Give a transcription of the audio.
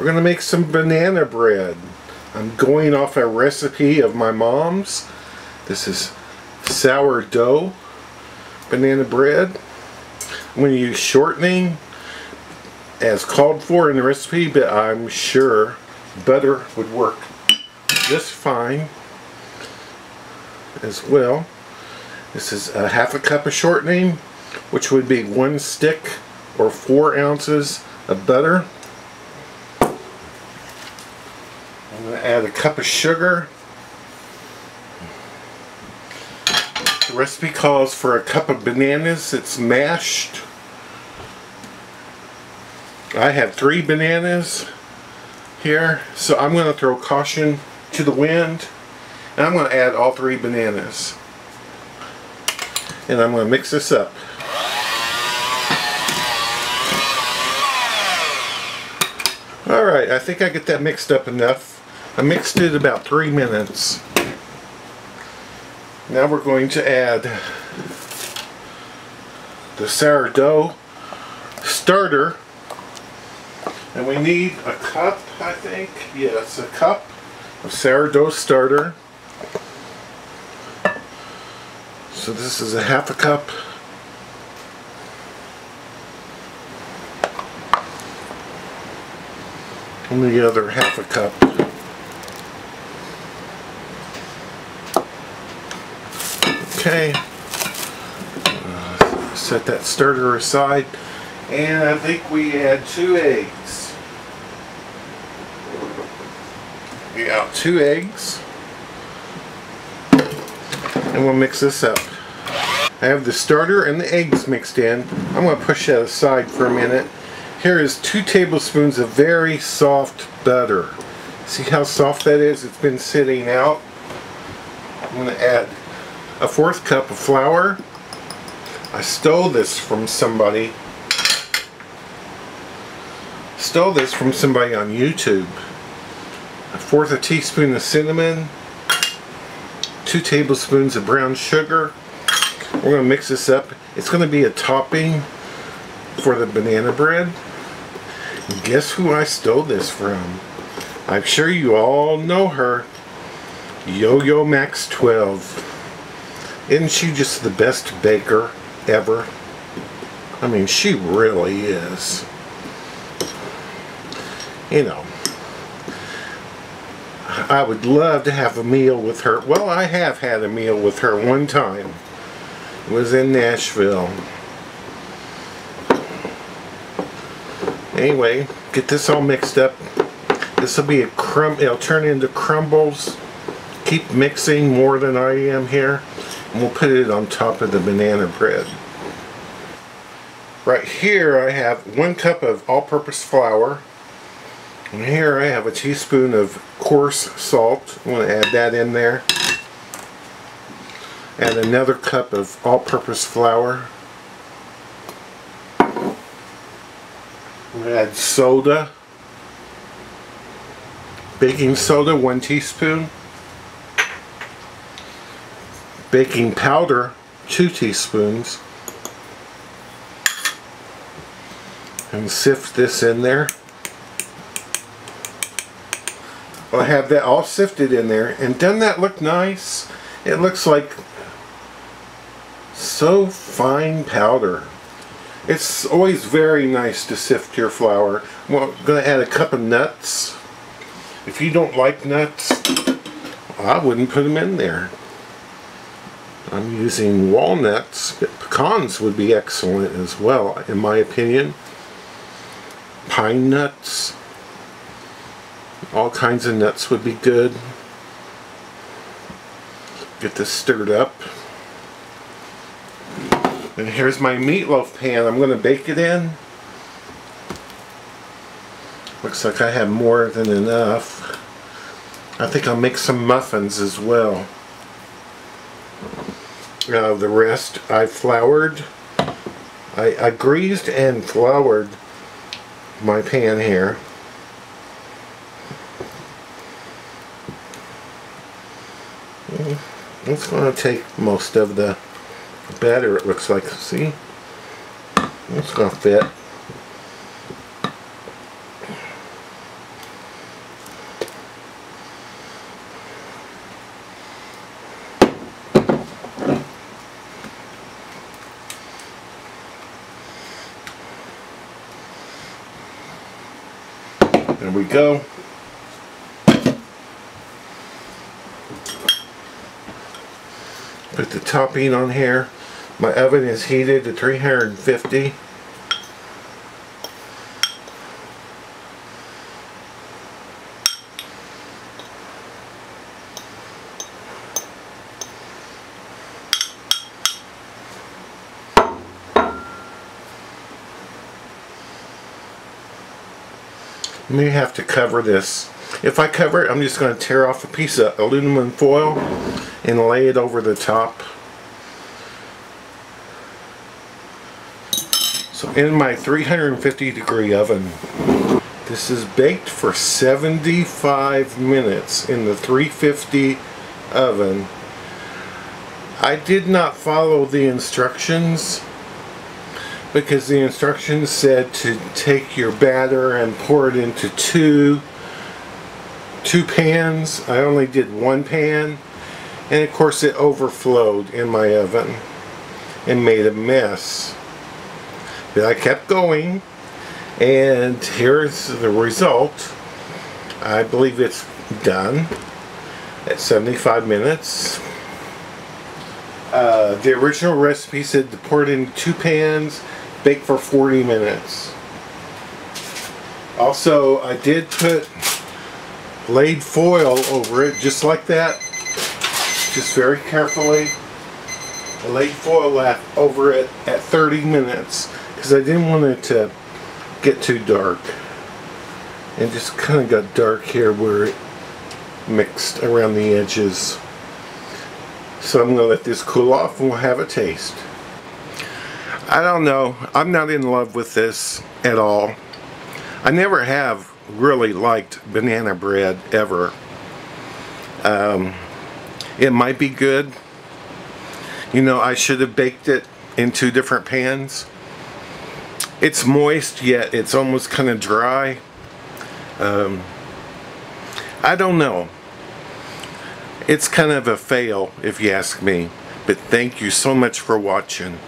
We're going to make some banana bread. I'm going off a recipe of my mom's. This is sourdough banana bread. I'm going to use shortening as called for in the recipe, but I'm sure butter would work just fine as well. This is a ½ cup of shortening, which would be 1 stick or 4 ounces of butter. I'm going to add a cup of sugar. The recipe calls for a cup of bananas. It's mashed. I have 3 bananas here, so I'm going to throw caution to the wind, and I'm going to add all 3 bananas. And I'm going to mix this up. Alright, I think I get that mixed up enough. I mixed it about 3 minutes. Now we're going to add the sourdough starter. And we need a cup, I think. Yes, a cup of sourdough starter. So this is a ½ cup. And the other ½ cup. Okay. Set that starter aside. And I think we add 2 eggs. We got 2 eggs. And we'll mix this up. I have the starter and the eggs mixed in. I'm going to push that aside for a minute. Here is 2 tablespoons of very soft butter. See how soft that is? It's been sitting out. I'm going to add a 1/4 cup of flour. I stole this from somebody. On YouTube. 1/4 teaspoon of cinnamon. 2 tablespoons of brown sugar. We're going to mix this up. It's going to be a topping for the banana bread. And guess who I stole this from? I'm sure you all know her. Yo-Yo Max 12. Isn't she just the best baker ever? I mean, she really is. You know, I would love to have a meal with her. Well, I have had a meal with her one time. It was in Nashville. Anyway, get this all mixed up. This will be it'll turn into crumbles. Keep mixing more than I am here. And we'll put it on top of the banana bread. Right here I have 1 cup of all-purpose flour. And here I have a teaspoon of coarse salt. I'm going to add that in there. Add another cup of all-purpose flour. I'm going to add soda. Baking soda, 1 teaspoon. Baking powder, 2 teaspoons. And sift this in there. I'll have that all sifted in there. And doesn't that look nice? It looks like so fine powder. It's always very nice to sift your flour. Well, I'm going to add a cup of nuts. If you don't like nuts, I wouldn't put them in there. I'm using walnuts, but pecans would be excellent as well, in my opinion. Pine nuts. All kinds of nuts would be good. Get this stirred up. And here's my meatloaf pan I'm going to bake it in. Looks like I have more than enough. I think I'll make some muffins as well. The rest I floured. I greased and floured my pan here. It's going to take most of the batter, it looks like. See? It's going to fit. There we go. Put the topping on here. My oven is heated to 350. I may have to cover this. If I cover it, I'm just going to tear off a piece of aluminum foil and lay it over the top. So in my 350 degree oven, this is baked for 75 minutes in the 350 oven. I did not follow the instructions, because the instructions said to take your batter and pour it into two pans. I only did one pan, and of course it overflowed in my oven and made a mess. But I kept going, and here's the result. I believe it's done at 75 minutes. The original recipe said to pour it in 2 pans, bake for 40 minutes. Also, I did put laid foil over it, just like that, just very carefully. I laid foil over it at 30 minutes because I didn't want it to get too dark. It just kind of got dark here where it mixed around the edges. So I'm going to let this cool off and we'll have a taste. I don't know. I'm not in love with this at all. I never have really liked banana bread ever. It might be good. You know, I should have baked it in 2 different pans. It's moist, yet it's almost kind of dry. I don't know. It's kind of a fail, if you ask me. But thank you so much for watching.